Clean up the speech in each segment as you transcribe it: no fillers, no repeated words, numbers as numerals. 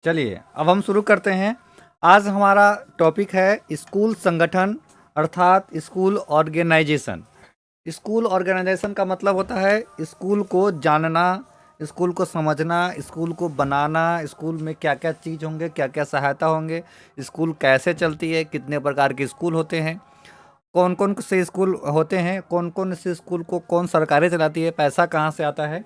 चलिए अब हम शुरू करते हैं। आज हमारा टॉपिक है स्कूल संगठन अर्थात स्कूल ऑर्गेनाइजेशन। स्कूल ऑर्गेनाइजेशन का मतलब होता है स्कूल को जानना, स्कूल को समझना, स्कूल को बनाना, स्कूल में क्या क्या चीज़ होंगे, क्या क्या सहायता होंगे, स्कूल कैसे चलती है, कितने प्रकार के स्कूल होते हैं, कौन कौन से स्कूल होते हैं, कौन कौन से स्कूल को कौन सरकारें चलाती है, पैसा कहाँ से आता है।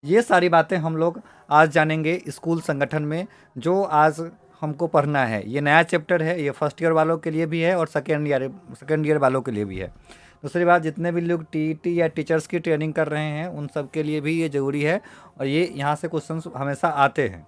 ये सारी बातें हम लोग आज जानेंगे स्कूल संगठन में, जो आज हमको पढ़ना है। ये नया चैप्टर है, ये फर्स्ट ईयर वालों के लिए भी है और सेकेंड ईयर वालों के लिए भी है। दूसरी बात, जितने भी लोग टीईटी या टीचर्स की ट्रेनिंग कर रहे हैं उन सब के लिए भी ये ज़रूरी है और ये यहाँ से क्वेश्चंस हमेशा आते हैं।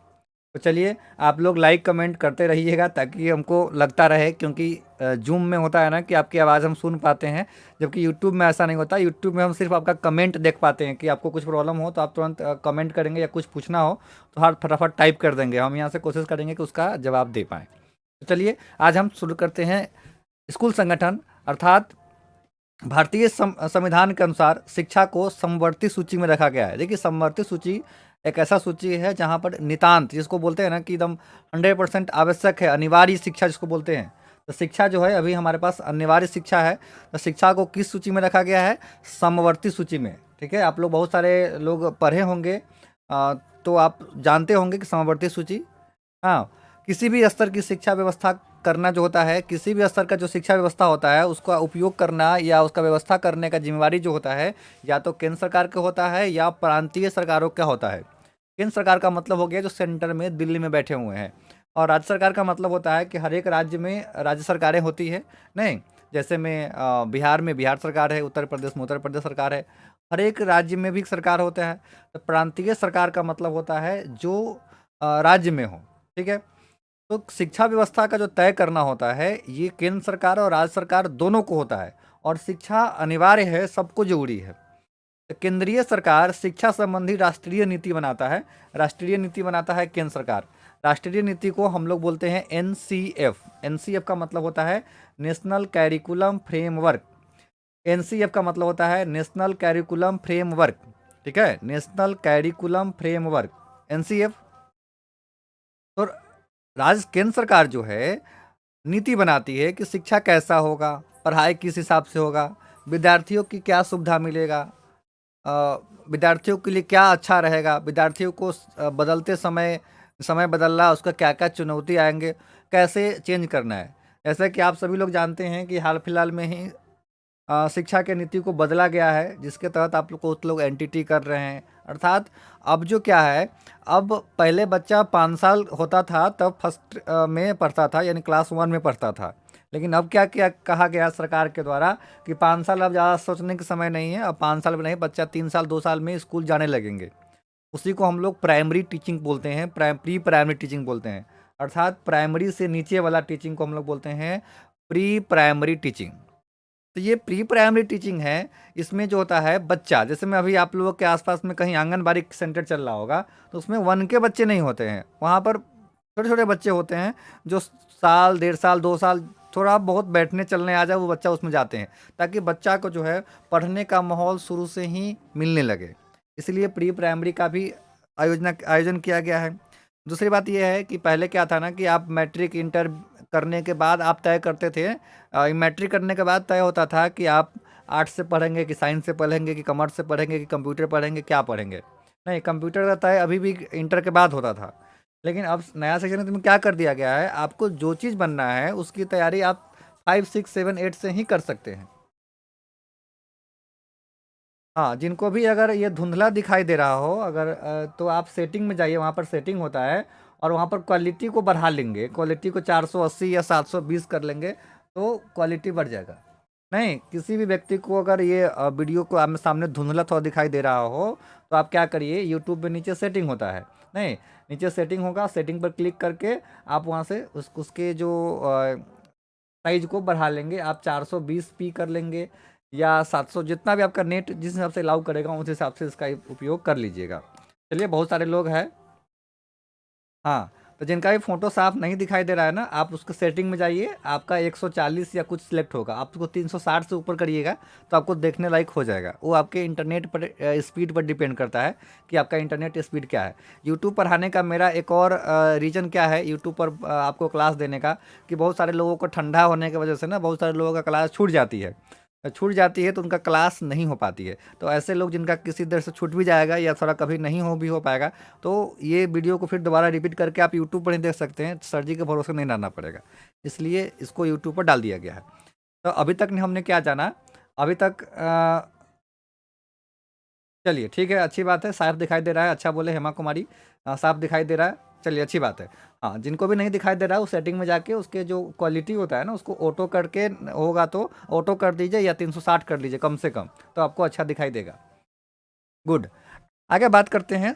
तो चलिए आप लोग लाइक कमेंट करते रहिएगा ताकि हमको लगता रहे, क्योंकि जूम में होता है ना कि आपकी आवाज़ हम सुन पाते हैं, जबकि यूट्यूब में ऐसा नहीं होता। यूट्यूब में हम सिर्फ आपका कमेंट देख पाते हैं कि आपको कुछ प्रॉब्लम हो तो आप तुरंत कमेंट करेंगे, या कुछ पूछना हो तो हर फटाफट टाइप कर देंगे। हम यहाँ से कोशिश करेंगे कि उसका जवाब दे पाएँ। तो चलिए आज हम शुरू करते हैं। स्कूल संगठन अर्थात भारतीय संविधान के अनुसार शिक्षा को समवर्ती सूची में रखा गया है। देखिए, समवर्ती सूची एक ऐसा सूची है जहाँ पर नितांत, जिसको बोलते हैं ना कि एकदम 100% आवश्यक है, अनिवार्य शिक्षा जिसको बोलते हैं। तो शिक्षा जो है अभी हमारे पास अनिवार्य शिक्षा है, तो शिक्षा को किस सूची में रखा गया है? समवर्ती सूची में। ठीक है, आप लोग बहुत सारे लोग पढ़े होंगे, तो आप जानते होंगे कि समवर्ती सूची, हाँ, किसी भी स्तर की शिक्षा व्यवस्था करना जो होता है, किसी भी स्तर का जो शिक्षा व्यवस्था होता है उसका उपयोग करना या उसका व्यवस्था करने का जिम्मेवारी जो होता है, या तो केंद्र सरकार का होता है या प्रांतीय सरकारों का होता है। केंद्र सरकार का मतलब हो गया जो सेंटर में दिल्ली में बैठे हुए हैं, और राज्य सरकार का मतलब होता है कि हर एक राज्य में राज्य सरकारें होती है। नहीं, जैसे बिहार में बिहार सरकार है, उत्तर प्रदेश में उत्तर प्रदेश सरकार है, हर एक राज्य में भी सरकार होता है। तो प्रांतीय सरकार का मतलब होता है जो राज्य में हो। ठीक है, तो शिक्षा व्यवस्था का जो तय करना होता है ये केंद्र सरकार और राज्य सरकार दोनों को होता है, और शिक्षा अनिवार्य है, सबको जरूरी है। तो केंद्रीय सरकार शिक्षा संबंधी राष्ट्रीय नीति बनाता है। राष्ट्रीय नीति बनाता है केंद्र सरकार। राष्ट्रीय नीति को हम लोग बोलते हैं एनसीएफ। एनसीएफ का मतलब होता है नेशनल कैरिकुलम फ्रेमवर्क। एनसीएफ का मतलब होता है नेशनल कैरिकुलम फ्रेमवर्क। ठीक है, नेशनल कैरिकुलम फ्रेमवर्क, एनसीएफ। तो राज्य केंद्र सरकार जो है नीति बनाती है कि शिक्षा कैसा होगा, पढ़ाई किस हिसाब से होगा, विद्यार्थियों की क्या सुविधा मिलेगा, विद्यार्थियों के लिए क्या अच्छा रहेगा, विद्यार्थियों को बदलते समय समय बदल रहा उसका क्या क्या चुनौती आएंगे, कैसे चेंज करना है। जैसा कि आप सभी लोग जानते हैं कि हाल फिलहाल में ही शिक्षा के नीति को बदला गया है, जिसके तहत आप लोग कुछ लोग एनटीटी कर रहे हैं। अर्थात अब जो क्या है, अब पहले बच्चा 5 साल होता था तब फर्स्ट में पढ़ता था, यानी क्लास 1 में पढ़ता था। लेकिन अब क्या क्या कहा गया सरकार के द्वारा कि 5 साल अब ज़्यादा सोचने के समय नहीं है। अब 5 साल में नहीं, बच्चा 3 साल 2 साल में स्कूल जाने लगेंगे। उसी को हम लोग प्राइमरी टीचिंग बोलते हैं, प्री प्राइमरी टीचिंग बोलते हैं। अर्थात प्राइमरी से नीचे वाला टीचिंग को हम लोग बोलते हैं प्री प्राइमरी टीचिंग। तो ये प्री प्राइमरी टीचिंग है। इसमें जो होता है बच्चा, जैसे मैं अभी आप लोगों के आसपास में कहीं आंगनबाड़ी सेंटर चल रहा होगा, तो उसमें 1 के बच्चे नहीं होते हैं, वहाँ पर छोटे छोटे बच्चे होते हैं जो साल 1.5 साल 2 साल थोड़ा बहुत बैठने चलने आ जाए वो बच्चा उसमें जाते हैं, ताकि बच्चा को जो है पढ़ने का माहौल शुरू से ही मिलने लगे। इसलिए प्री प्राइमरी का भी आयोजन किया गया है। दूसरी बात यह है कि पहले क्या था ना कि आप मैट्रिक इंटर करने के बाद आप तय करते थे, मैट्रिक करने के बाद तय होता था कि आप आर्ट्स से पढ़ेंगे कि साइंस से पढ़ेंगे कि कॉमर्स से पढ़ेंगे कि कंप्यूटर पढ़ेंगे, क्या पढ़ेंगे। नहीं, कंप्यूटर का तय अभी भी इंटर के बाद होता था। लेकिन अब नया सेक्शन में क्या कर दिया गया है, आपको जो चीज़ बनना है उसकी तैयारी आप 5 6 7 8 से ही कर सकते हैं। हाँ, जिनको भी अगर ये धुंधला दिखाई दे रहा हो, अगर तो आप सेटिंग में जाइए, वहाँ पर सेटिंग होता है, और वहाँ पर क्वालिटी को बढ़ा लेंगे, क्वालिटी को 480 या 720 कर लेंगे तो क्वालिटी बढ़ जाएगा। नहीं, किसी भी व्यक्ति को अगर ये वीडियो को आमने सामने धुंधला थोड़ा दिखाई दे रहा हो, तो आप क्या करिए, यूट्यूब में नीचे सेटिंग होता है। नहीं, नीचे सेटिंग होगा, सेटिंग पर क्लिक करके आप वहाँ से उसके जो साइज को बढ़ा लेंगे। आप 420p कर लेंगे या 700, जितना भी आपका नेट जिस हिसाब से अलाउ करेगा उस हिसाब से इसका उपयोग कर लीजिएगा। चलिए, बहुत सारे लोग हैं। हाँ, तो जिनका भी फ़ोटो साफ नहीं दिखाई दे रहा है ना, आप उसके सेटिंग में जाइए, आपका 140 या कुछ सिलेक्ट होगा, आप उसको 360 से ऊपर करिएगा तो आपको देखने लायक हो जाएगा। वो आपके इंटरनेट पर स्पीड पर डिपेंड करता है कि आपका इंटरनेट स्पीड क्या है। यूट्यूब पढ़ाने का मेरा एक और रीज़न क्या है यूट्यूब पर आपको क्लास देने का, कि बहुत सारे लोगों को ठंडा होने की वजह से ना बहुत सारे लोगों का क्लास छूट जाती है तो उनका क्लास नहीं हो पाती है। तो ऐसे लोग जिनका किसी देर से छूट भी जाएगा या थोड़ा कभी नहीं हो पाएगा, तो ये वीडियो को फिर दोबारा रिपीट करके आप यूट्यूब पर ही देख सकते हैं, सर जी के भरोसे नहीं रहना पड़ेगा। इसलिए इसको यूट्यूब पर डाल दिया गया है। तो अभी तक हमने क्या जाना, अभी तक चलिए ठीक है, अच्छी बात है, साफ दिखाई दे रहा है, अच्छा बोले हेमा कुमारी, साफ दिखाई दे रहा है, चलिए अच्छी बात है। हाँ, जिनको भी नहीं दिखाई दे रहा है उस सेटिंग में जाके उसके जो क्वालिटी होता है ना उसको ऑटो करके होगा तो ऑटो कर दीजिए या 360 कर लीजिए कम से कम, तो आपको अच्छा दिखाई देगा। गुड, आगे बात करते हैं।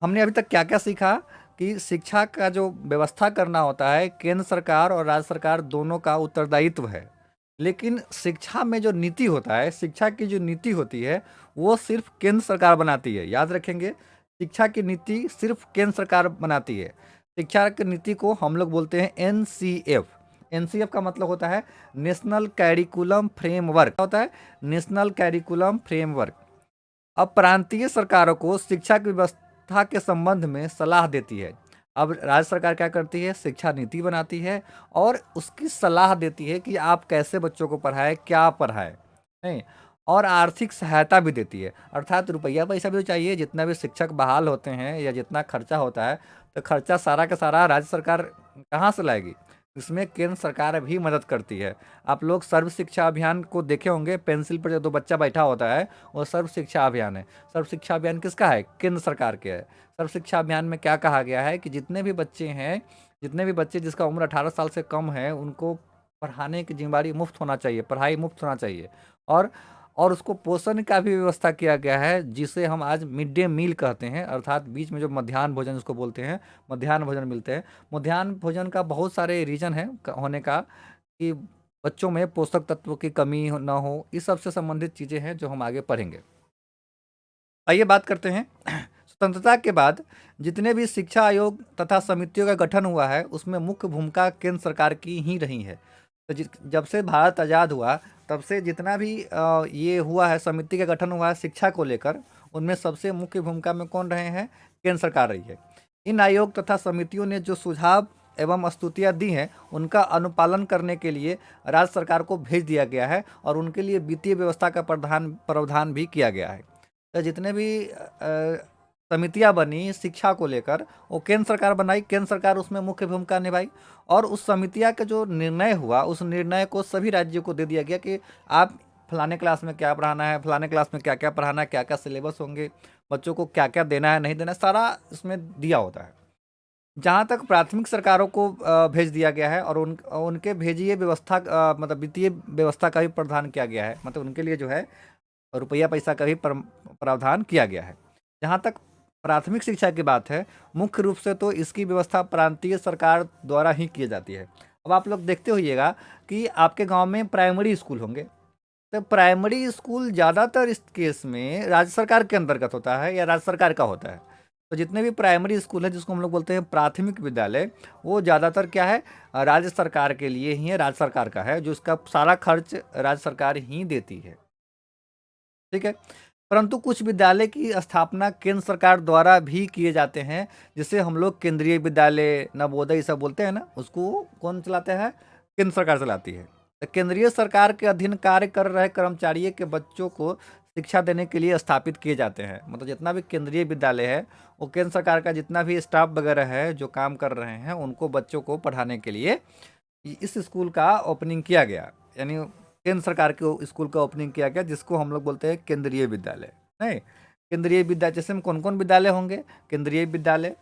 हमने अभी तक क्या क्या सीखा कि शिक्षा का जो व्यवस्था करना होता है केंद्र सरकार और राज्य सरकार दोनों का उत्तरदायित्व है, लेकिन शिक्षा में जो नीति होता है, शिक्षा की जो नीति होती है वो सिर्फ केंद्र सरकार बनाती है। याद रखेंगे, शिक्षा की नीति सिर्फ केंद्र सरकार बनाती है। शिक्षा की नीति को हम लोग बोलते हैं एनसीएफ। एनसीएफ का मतलब होता है नेशनल कैरिकुलम फ्रेमवर्क, होता है नेशनल कैरिकुलम फ्रेमवर्क। अब प्रांतीय सरकारों को शिक्षा की व्यवस्था के संबंध में सलाह देती है। अब राज्य सरकार क्या करती है, शिक्षा नीति बनाती है और उसकी सलाह देती है कि आप कैसे बच्चों को पढ़ाएं, क्या पढ़ाएं, नहीं, और आर्थिक सहायता भी देती है। अर्थात रुपया पैसा भी चाहिए, जितना भी शिक्षक बहाल होते हैं या जितना खर्चा होता है, तो खर्चा सारा का सारा राज्य सरकार कहाँ से लाएगी, इसमें केंद्र सरकार भी मदद करती है। आप लोग सर्व शिक्षा अभियान को देखे होंगे, पेंसिल पर जो बच्चा बैठा होता है वो सर्व शिक्षा अभियान है। सर्व शिक्षा अभियान किसका है, केंद्र सरकार के है। सर्व शिक्षा अभियान में क्या कहा गया है कि जितने भी बच्चे हैं, जितने भी बच्चे जिसका उम्र 18 साल से कम है उनको पढ़ाने की जिम्मेदारी मुफ्त होना चाहिए, पढ़ाई मुफ्त होना चाहिए। और और उसको पोषण का भी व्यवस्था किया गया है, जिसे हम आज मिड डे मील कहते हैं, अर्थात बीच में जो मध्याह्न भोजन उसको बोलते हैं, मध्याह्न भोजन मिलते हैं। मध्याह्न भोजन का बहुत सारे रीजन है होने का, कि बच्चों में पोषक तत्वों की कमी ना हो, इस सब से संबंधित चीज़ें हैं जो हम आगे पढ़ेंगे। आइए बात करते हैं। स्वतंत्रता के बाद जितने भी शिक्षा आयोग तथा समितियों का गठन हुआ है उसमें मुख्य भूमिका केंद्र सरकार की ही रही है। तो जब से भारत आज़ाद हुआ तब से जितना भी ये हुआ है, समिति का गठन हुआ है शिक्षा को लेकर, उनमें सबसे मुख्य भूमिका में कौन रहे हैं, केंद्र सरकार रही है। इन आयोग तथा समितियों ने जो सुझाव एवं स्तुतियाँ दी हैं उनका अनुपालन करने के लिए राज्य सरकार को भेज दिया गया है और उनके लिए वित्तीय व्यवस्था का प्रावधान भी किया गया है। तो जितने भी समितियां बनी शिक्षा को लेकर वो केंद्र सरकार बनाई, केंद्र सरकार उसमें मुख्य भूमिका निभाई, और उस समितियां का जो निर्णय हुआ उस निर्णय को सभी राज्यों को दे दिया गया कि आप फलाने क्लास में क्या पढ़ाना है, फलाने क्लास में क्या क्या पढ़ाना है, क्या क्या सिलेबस होंगे, बच्चों को क्या क्या देना है नहीं देना है, सारा इसमें दिया होता है। जहाँ तक प्राथमिक सरकारों को भेज दिया गया है और उनके भेजिए व्यवस्था मतलब वित्तीय व्यवस्था का भी प्रावधान किया गया है, मतलब उनके लिए जो है रुपया पैसा का भी प्रावधान किया गया है। जहाँ तक प्राथमिक शिक्षा की बात है, मुख्य रूप से तो इसकी व्यवस्था प्रांतीय सरकार द्वारा ही की जाती है। अब आप लोग देखते होइएगा कि आपके गांव में प्राइमरी स्कूल होंगे, तो प्राइमरी स्कूल ज़्यादातर इस केस में राज्य सरकार के अंतर्गत होता है या राज्य सरकार का होता है। तो जितने भी प्राइमरी स्कूल है जिसको हम लोग बोलते हैं प्राथमिक विद्यालय, वो ज़्यादातर क्या है, राज्य सरकार के लिए ही है, राज्य सरकार का है, जो इसका सारा खर्च राज्य सरकार ही देती है। ठीक है, परंतु कुछ विद्यालय की स्थापना केंद्र सरकार द्वारा भी किए जाते हैं, जिसे हम लोग केंद्रीय विद्यालय, नवोदय सब बोलते हैं ना, उसको कौन चलाता है, केंद्र सरकार चलाती है। तो केंद्रीय सरकार के अधीन कार्य कर रहे कर्मचारियों के बच्चों को शिक्षा देने के लिए स्थापित किए जाते हैं। मतलब जितना भी केंद्रीय विद्यालय है वो केंद्र सरकार का जितना भी स्टाफ वगैरह है जो काम कर रहे हैं उनको बच्चों को पढ़ाने के लिए इस स्कूल का ओपनिंग किया गया, यानी केंद्र सरकार के स्कूल का ओपनिंग किया गया, जिसको हम लोग बोलते हैं केंद्रीय विद्यालय। नहीं, केंद्रीय विद्यालय जैसे में कौन कौन विद्यालय होंगे, केंद्रीय विद्यालय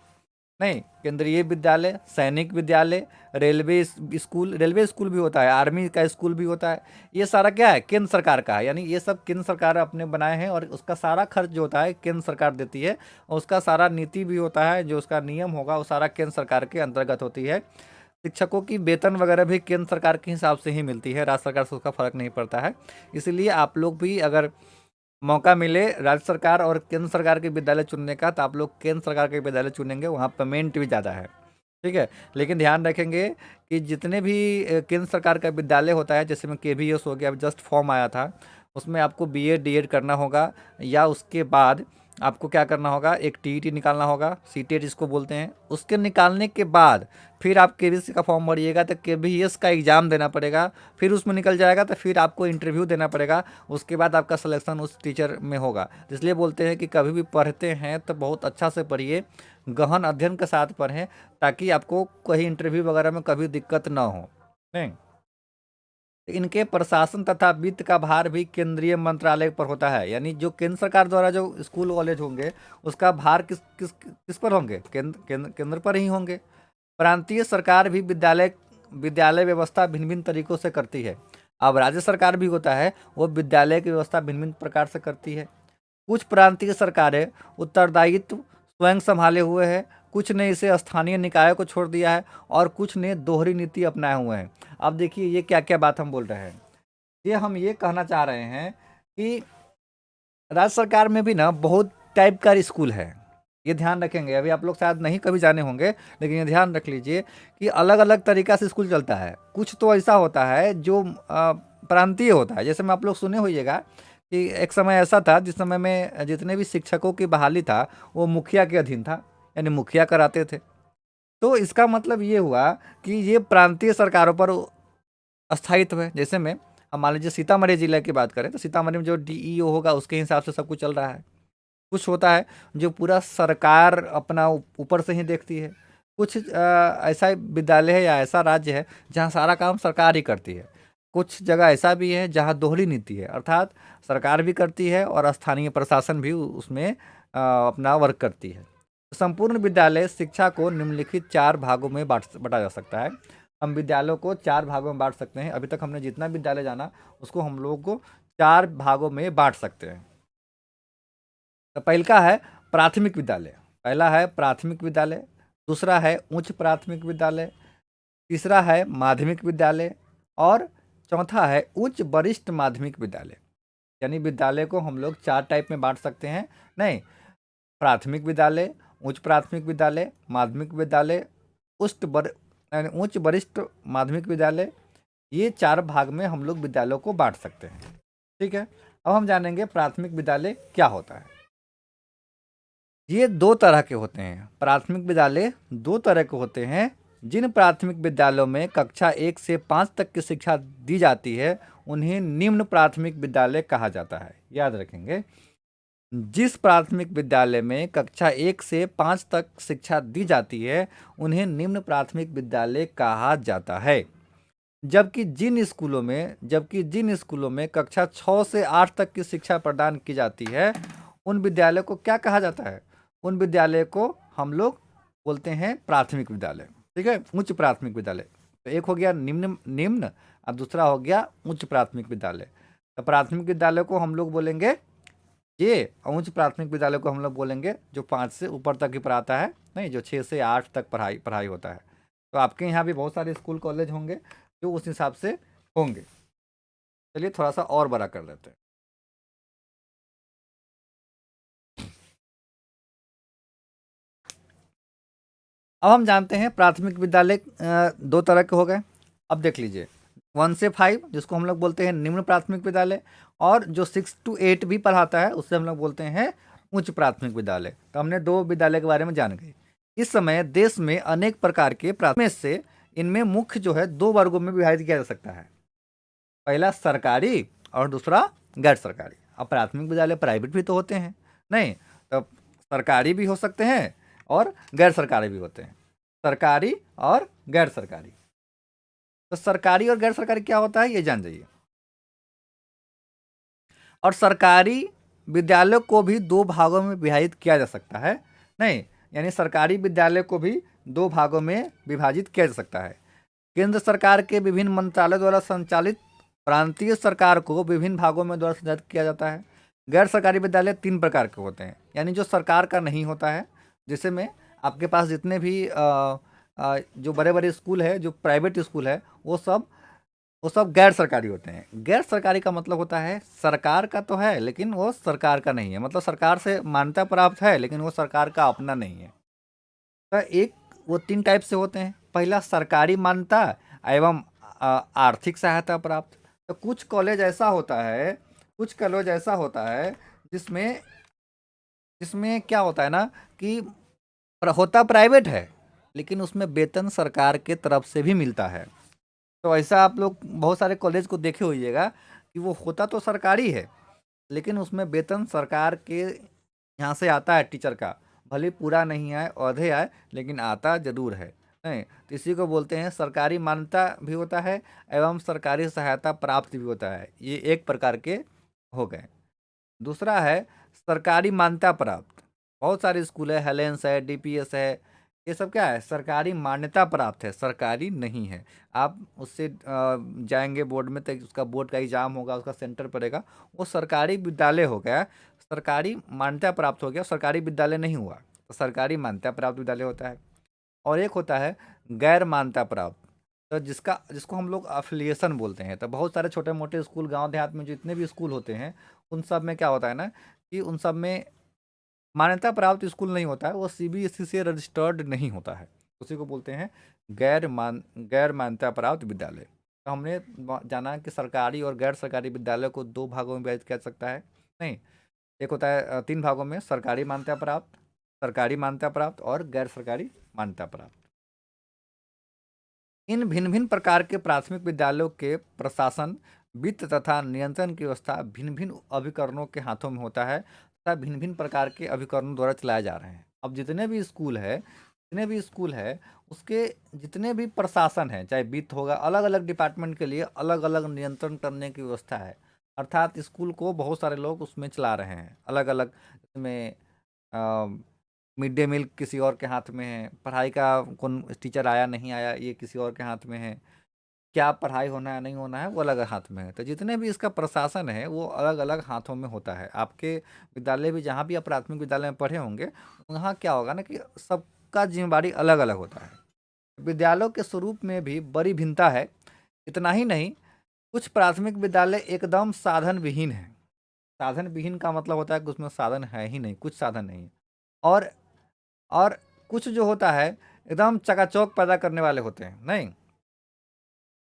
नहीं, केंद्रीय विद्यालय, सैनिक विद्यालय, रेलवे स्कूल भी होता है, आर्मी का स्कूल भी होता है, ये सारा क्या है, केंद्र सरकार का है। यानी ये सब केंद्र सरकार अपने बनाए हैं और उसका सारा खर्च जो होता है केंद्र सरकार देती है, और उसका सारा नीति भी होता है, जो उसका नियम होगा वो सारा केंद्र सरकार के अंतर्गत होती है। शिक्षकों की वेतन वगैरह भी केंद्र सरकार के हिसाब से ही मिलती है, राज्य सरकार से उसका फर्क नहीं पड़ता है। इसलिए आप लोग भी अगर मौका मिले राज्य सरकार और केंद्र सरकार के विद्यालय चुनने का, तो आप लोग केंद्र सरकार के विद्यालय चुनेंगे, वहाँ पेमेंट भी ज़्यादा है। ठीक है। लेकिन ध्यान रखेंगे कि जितने भी केंद्र सरकार का विद्यालय होता है, जैसे में केवीएस हो गया, अभी जस्ट फॉर्म आया था, उसमें आपको बीएड डीएड करना होगा, या उसके बाद आपको क्या करना होगा, एक टीईटी निकालना होगा, सीटेट जिसको बोलते हैं। उसके निकालने के बाद फिर आप केवीएस का फॉर्म भरिएगा तो केवीएस का एग्ज़ाम देना पड़ेगा, फिर उसमें निकल जाएगा तो फिर आपको इंटरव्यू देना पड़ेगा, उसके बाद आपका सिलेक्शन उस टीचर में होगा। इसलिए बोलते हैं कि कभी भी पढ़ते हैं तो बहुत अच्छा से पढ़िए, गहन अध्ययन के साथ पढ़ें, ताकि आपको कहीं इंटरव्यू वगैरह में कभी दिक्कत ना हो। नहीं, इनके प्रशासन तथा वित्त का भार भी केंद्रीय मंत्रालय पर होता है। यानी जो केंद्र सरकार द्वारा जो स्कूल कॉलेज होंगे, उसका भार किस किस किस पर होंगे, केंद्र पर ही होंगे। प्रांतीय सरकार भी विद्यालय विद्यालय व्यवस्था भिन्न भिन्न तरीकों से करती है। अब राज्य सरकार भी होता है, वो विद्यालय की व्यवस्था भिन्न भिन्न प्रकार से करती है। कुछ प्रांतीय सरकारें उत्तरदायित्व स्वयं संभाले हुए हैं, कुछ ने इसे स्थानीय निकायों को छोड़ दिया है, और कुछ ने दोहरी नीति अपनाए हुए हैं। अब देखिए ये क्या क्या बात हम बोल रहे हैं। ये हम ये कहना चाह रहे हैं कि राज्य सरकार में भी ना बहुत टाइप का स्कूल है। ये ध्यान रखेंगे, अभी आप लोग शायद नहीं कभी जाने होंगे, लेकिन ये ध्यान रख लीजिए कि अलग अलग तरीका से स्कूल चलता है। कुछ तो ऐसा होता है जो प्रांतीय होता है, जैसे में आप लोग सुने होइएगा कि एक समय ऐसा था जिस समय में जितने भी शिक्षकों की बहाली था वो मुखिया के अधीन था, यानी मुखिया कराते थे। तो इसका मतलब ये हुआ कि ये प्रांतीय सरकारों पर स्थायित्व है। जैसे में अब मान लीजिए सीतामढ़ी जिला की बात करें तो सीतामढ़ी में जो डीईओ होगा उसके हिसाब से सब कुछ चल रहा है। कुछ होता है जो पूरा सरकार अपना ऊपर से ही देखती है। कुछ ऐसा विद्यालय है या ऐसा राज्य है जहाँ सारा काम सरकार ही करती है। कुछ जगह ऐसा भी है जहाँ दोहरी नीति है, अर्थात सरकार भी करती है और स्थानीय प्रशासन भी उसमें अपना वर्क करती है। संपूर्ण विद्यालय शिक्षा को निम्नलिखित 4 भागों में बांटा जा सकता है। हम विद्यालयों को 4 भागों में बांट सकते हैं। अभी तक हमने जितना विद्यालय जाना उसको हम लोगों को 4 भागों में बांट सकते हैं। तो पहला है प्राथमिक विद्यालय। पहला है प्राथमिक विद्यालय, दूसरा है उच्च प्राथमिक विद्यालय, तीसरा है माध्यमिक विद्यालय, और चौथा है उच्च वरिष्ठ माध्यमिक विद्यालय। यानी विद्यालय को हम लोग 4 टाइप में बांट सकते हैं। नहीं, प्राथमिक विद्यालय, उच्च प्राथमिक विद्यालय, माध्यमिक विद्यालय, यानी उच्च वरिष्ठ माध्यमिक विद्यालय। ये 4 भाग में हम लोग विद्यालयों को बांट सकते हैं। ठीक है। अब हम जानेंगे प्राथमिक विद्यालय क्या होता है। ये 2 तरह के होते हैं। प्राथमिक विद्यालय 2 तरह के होते हैं। जिन प्राथमिक विद्यालयों में कक्षा 1 से 5 तक की शिक्षा दी जाती है उन्हें निम्न प्राथमिक विद्यालय कहा जाता है। याद रखेंगे, जिस प्राथमिक विद्यालय में कक्षा 1 से 5 तक शिक्षा दी जाती है उन्हें निम्न प्राथमिक विद्यालय कहा जाता है। जबकि जिन स्कूलों में कक्षा 6 से 8 तक की शिक्षा प्रदान की जाती है उन विद्यालय को क्या कहा जाता है? उन विद्यालय को हम लोग बोलते हैं प्राथमिक विद्यालय। ठीक है, उच्च प्राथमिक विद्यालय। तो एक हो गया निम्न निम्न और दूसरा हो गया उच्च प्राथमिक विद्यालय। तो प्राथमिक विद्यालय को हम लोग बोलेंगे ये, उच्च प्राथमिक विद्यालय को हम लोग बोलेंगे जो 5 से ऊपर तक ही पढ़ाता है, नहीं जो 6 से 8 तक पढ़ाई होता है। तो आपके यहाँ भी बहुत सारे स्कूल कॉलेज होंगे जो उस हिसाब से होंगे। चलिए थोड़ा सा और बड़ा कर लेते हैं। अब हम जानते हैं प्राथमिक विद्यालय 2 तरह के हो गए। अब देख लीजिए 1 से 5 जिसको हम लोग बोलते हैं निम्न प्राथमिक विद्यालय, और जो 6 to 8 भी पढ़ाता है उससे हम लोग बोलते हैं उच्च प्राथमिक विद्यालय। तो हमने 2 विद्यालय के बारे में जान गए। इस समय देश में अनेक प्रकार के प्राथमिक से इनमें मुख्य जो है 2 वर्गों में विभाजित किया जा सकता है। पहला सरकारी और दूसरा गैर सरकारी। अब प्राथमिक विद्यालय प्राइवेट भी तो होते हैं, नहीं तो सरकारी भी हो सकते हैं और गैर सरकारी भी होते हैं। सरकारी और गैर सरकारी। तो सरकारी और गैर सरकारी क्या होता है ये जान जाइए। और सरकारी विद्यालय को भी 2 भागों में विभाजित किया जा सकता है। नहीं, यानी सरकारी विद्यालय को भी 2 भागों में विभाजित किया जा सकता है। केंद्र सरकार के विभिन्न मंत्रालय द्वारा संचालित प्रांतीय सरकार को विभिन्न भागों में द्वारा संचालित किया जाता है। गैर सरकारी विद्यालय 3 प्रकार के होते हैं, यानी जो सरकार का नहीं होता है, जैसे में आपके पास जितने भी जो बड़े बड़े स्कूल है, जो प्राइवेट स्कूल है, वो सब गैर सरकारी होते हैं। गैर सरकारी का मतलब होता है सरकार का तो है लेकिन वो सरकार का नहीं है, मतलब सरकार से मान्यता प्राप्त है लेकिन वो सरकार का अपना नहीं है। तो एक वो 3 टाइप से होते हैं। पहला सरकारी मान्यता एवं आर्थिक सहायता प्राप्त। तो कुछ कॉलेज ऐसा होता है जिसमें जिसमें क्या होता है ना कि होता प्राइवेट है, लेकिन उसमें वेतन सरकार के तरफ से भी मिलता है। तो ऐसा आप लोग बहुत सारे कॉलेज को देखे होइएगा कि वो होता तो सरकारी है, लेकिन उसमें वेतन सरकार के यहाँ से आता है टीचर का। भले पूरा नहीं आए, औधे आए, लेकिन आता ज़रूर है। नहीं तो इसी को बोलते हैं सरकारी मान्यता भी होता है एवं सरकारी सहायता प्राप्त भी होता है। ये एक प्रकार के हो गए। दूसरा है सरकारी मान्यता प्राप्त। बहुत सारे स्कूल है, हेलेंस है, डीपीएस है, ये सब क्या है, सरकारी मान्यता प्राप्त है, सरकारी नहीं है। आप उससे जाएंगे बोर्ड में तो उसका बोर्ड का एग्जाम होगा, उसका सेंटर पड़ेगा, वो सरकारी विद्यालय हो गया, सरकारी मान्यता प्राप्त हो गया, सरकारी विद्यालय नहीं हुआ, तो सरकारी मान्यता प्राप्त विद्यालय होता है। और एक होता है गैर मान्यता प्राप्त, तो जिसको हम लोग अफिलिएशन बोलते हैं। तो बहुत सारे छोटे मोटे स्कूल गांव देहात में जितने भी स्कूल होते हैं, उन सब में क्या होता है ना कि उन सब में मान्यता प्राप्त स्कूल नहीं होता है, वो सीबीएसई से रजिस्टर्ड नहीं होता है। उसी को बोलते हैं गैर मान्यता प्राप्त विद्यालय। तो हमने जाना कि सरकारी और गैर सरकारी विद्यालय को 2 भागों में विभाजित किया जा सकता है। नहीं, एक होता है 3 भागों में, सरकारी मान्यता प्राप्त, सरकारी मान्यता प्राप्त और गैर सरकारी मान्यता प्राप्त। इन भिन्न भिन्न प्रकार के प्राथमिक विद्यालयों के प्रशासन, वित्त तथा नियंत्रण की व्यवस्था भिन्न भिन्न अभिकरणों के हाथों में होता है तथा भिन्न भिन्न प्रकार के अभिकरणों द्वारा चलाए जा रहे हैं। अब जितने भी स्कूल है उसके जितने भी प्रशासन है, चाहे वित्त होगा, अलग अलग डिपार्टमेंट के लिए अलग अलग नियंत्रण करने की व्यवस्था है। अर्थात स्कूल को बहुत सारे लोग उसमें चला रहे हैं अलग अलग। इसमें मिड डे मील किसी और के हाथ में है, पढ़ाई का कौन टीचर आया नहीं आया ये किसी और के हाथ में है, क्या पढ़ाई होना है नहीं होना है वो अलग हाथ में है। तो जितने भी इसका प्रशासन है वो अलग अलग हाथों में होता है। आपके विद्यालय भी, जहाँ भी आप प्राथमिक विद्यालय में पढ़े होंगे, वहाँ क्या होगा ना कि सबका जिम्मेवारी अलग अलग होता है। विद्यालयों के स्वरूप में भी बड़ी भिन्नता है। इतना ही नहीं, कुछ प्राथमिक विद्यालय एकदम साधन विहीन है। साधन विहीन का मतलब होता है कि उसमें साधन है ही नहीं, कुछ साधन नहीं है। और और कुछ जो होता है एकदम चकाचौक पैदा करने वाले होते हैं। नहीं,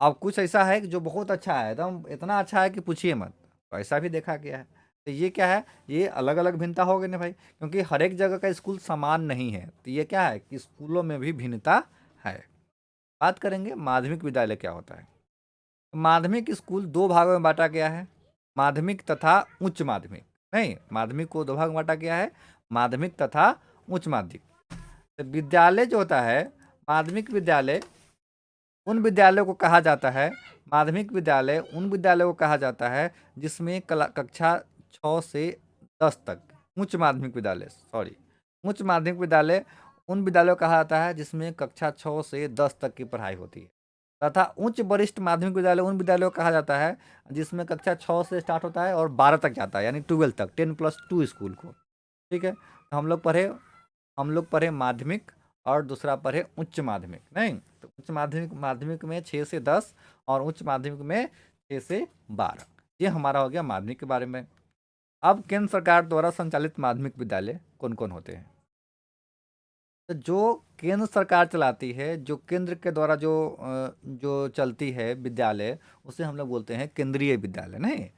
अब कुछ ऐसा है कि जो बहुत अच्छा है, एकदम इतना अच्छा है कि पूछिए मत, तो ऐसा भी देखा गया है। तो ये क्या है, ये अलग अलग भिन्नता हो गई ना भाई, क्योंकि हर एक जगह का स्कूल समान नहीं है। तो ये क्या है कि स्कूलों में भी भिन्नता है। बात करेंगे माध्यमिक विद्यालय क्या होता है। माध्यमिक स्कूल 2 भागों में बांटा गया है, माध्यमिक तथा उच्च माध्यमिक। नहीं, माध्यमिक को 2 भाग में बांटा गया है, माध्यमिक तथा उच्च माध्यमिक। तो विद्यालय जो होता है, माध्यमिक विद्यालय उन विद्यालयों को कहा जाता है, माध्यमिक विद्यालय उन विद्यालयों को कहा जाता है जिसमें कक्षा 6 से 10 तक, उच्च माध्यमिक विद्यालय उन विद्यालयों को कहा जाता है जिसमें कक्षा 6 से 10 तक की पढ़ाई होती है, तथा उच्च वरिष्ठ माध्यमिक विद्यालय उन विद्यालयों को कहा जाता है जिसमें कक्षा 6 से स्टार्ट होता है और 12 तक जाता है, यानी 12 तक, 10+2 स्कूल को। ठीक है, तो हम लोग पढ़े माध्यमिक और दूसरा पढ़े उच्च माध्यमिक। नहीं, तो उच्च माध्यमिक में 6 से 10 और उच्च माध्यमिक में 6 से 12। ये हमारा हो गया माध्यमिक के बारे में। अब केंद्र सरकार द्वारा संचालित माध्यमिक विद्यालय कौन कौन होते हैं। तो जो केंद्र सरकार चलाती है, जो केंद्र के द्वारा जो चलती है विद्यालय, उसे हम लोग बोलते हैं केंद्रीय विद्यालय। नहीं,